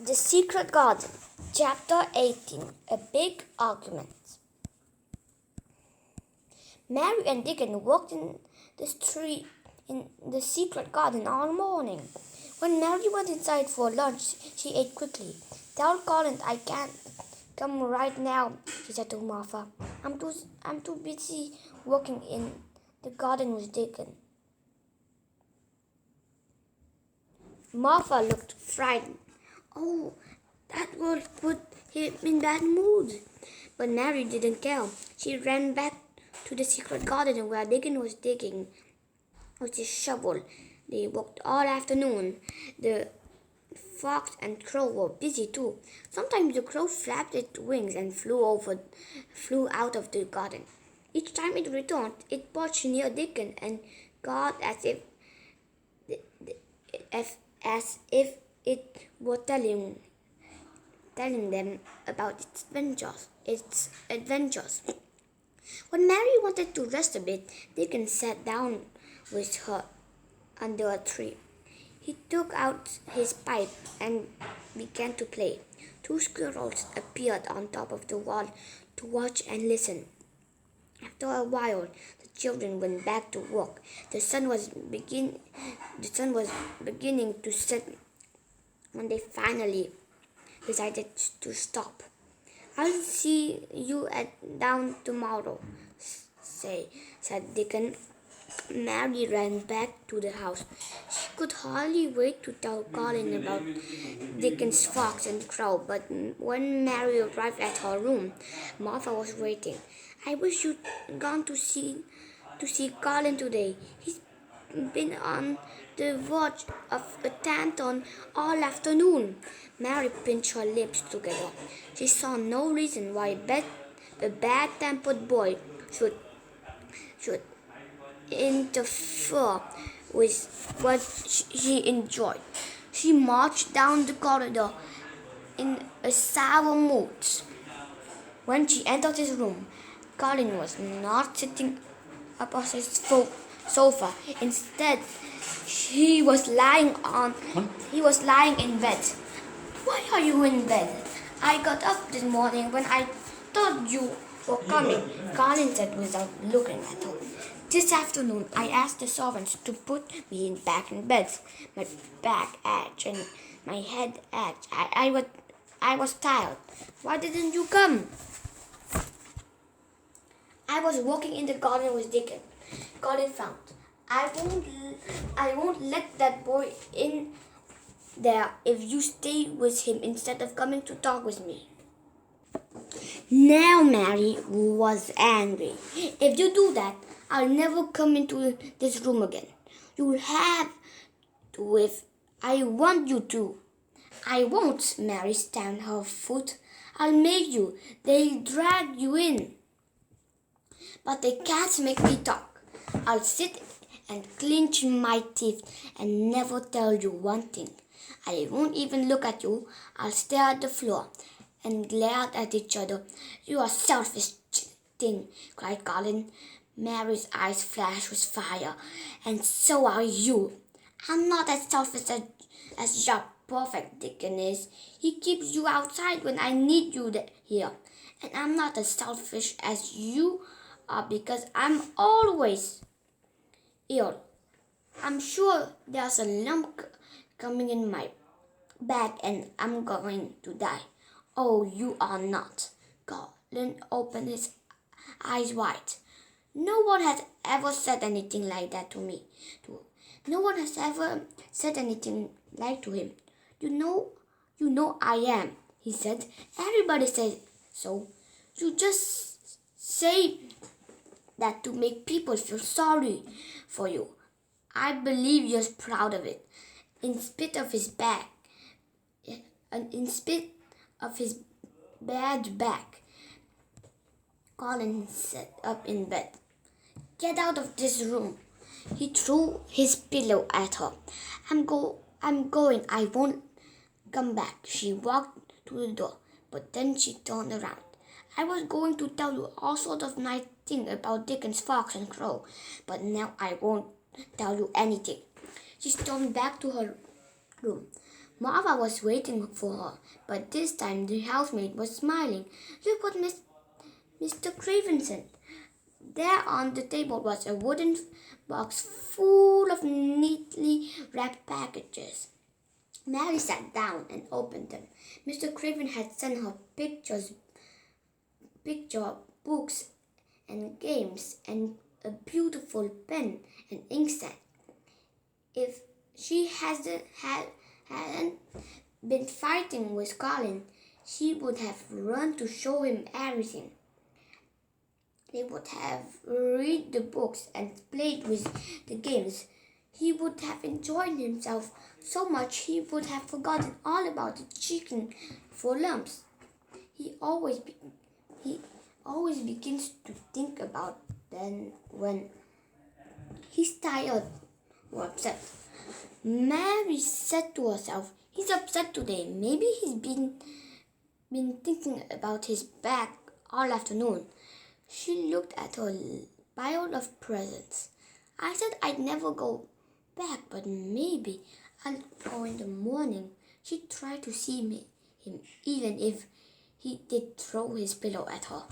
The Secret Garden, Chapter 18. A Big Argument. Mary and Dickon walked in the street in the secret garden all morning. When Mary went inside for lunch, she ate quickly. "Tell Colin I can't come right now," she said to Martha. I'm too busy working in the garden with Dickon." Martha looked frightened. "Oh, that will put him in bad mood." But Mary didn't care. She ran back to the secret garden where Dickon was digging with his shovel. They worked all afternoon. The fox and crow were busy too. Sometimes the crow flapped its wings and flew out of the garden. Each time it returned, it perched near Dickon and cawed as if it were telling them about its adventures. When Mary wanted to rest a bit, Dickon sat down with her under a tree. He took out his pipe and began to play. Two squirrels appeared on top of the wall to watch and listen. After a while, the children went back to work. The sun was beginning to set when they finally decided to stop. "I'll see you at down tomorrow," said Dickon. Mary ran back to the house. She could hardly wait to tell Colin about Dickon's fox and crow, but when Mary arrived at her room, Martha was waiting. "I wish you'd gone to see Colin today. He's been on the verge of a tantrum all afternoon." Mary pinched her lips together. She saw no reason why a bad-tempered boy should interfere with what she enjoyed. She marched down the corridor in a sour mood. When she entered his room, Colin was not sitting up on his sofa. Instead, he was lying in bed. "Why are you in bed?" "I got up this morning when I thought you were coming," Colin said without looking at her. "This afternoon, I asked the servants to put me back in bed. My back ached and my head ached. I was tired. Why didn't you come?" "I was walking in the garden with Dickon," Colin found. I won't let that boy in there if you stay with him instead of coming to talk with me." Now Mary was angry. "If you do that, I'll never come into this room again. You'll have to if I want you to." "I won't," Mary stamped her foot. "I'll make you. They'll drag you in. But they can't make me talk. I'll sit and clench my teeth and never tell you one thing. I won't even look at you. I'll stare at the floor and glare at each other." "You are selfish thing," cried Colin. Mary's eyes flashed with fire. "And so are you." "I'm not as selfish as your perfect Dickon is. He keeps you outside when I need you here. And I'm not as selfish as you are because I'm always ill. I'm sure there's a lump coming in my back and I'm going to die." "Oh, you are not." Colin opened his eyes wide. "No one has ever said anything like that to me. No one has ever said anything like to him. You know I am," he said. "Everybody says so. You just say that to make people feel sorry for you. I believe you're proud of it." In spite of his bad back, Colin sat up in bed. "Get out of this room." He threw his pillow at her. I'm going. I won't come back." She walked to the door, but then she turned around. "I was going to tell you all sorts of nice things about Dickon's fox and crow, but now I won't tell you anything." She stormed back to her room. Marva was waiting for her, but this time the housemaid was smiling. Look what Mr. Craven sent. There on the table was a wooden box full of neatly wrapped packages. Mary sat down and opened them. Mr. Craven had sent her picture books and games and a beautiful pen and ink set. If she hadn't been fighting with Colin, she would have run to show him everything. They would have read the books and played with the games. He would have enjoyed himself so much he would have forgotten all about the chicken for lumps. He always begins to think about then when he's tired or upset. Mary said to herself, he's upset today. Maybe he's been thinking about his bag all afternoon. She looked at her pile of presents. I said I'd never go back, but maybe I'll go in the morning. She tried to see him even if he did throw his pillow at her.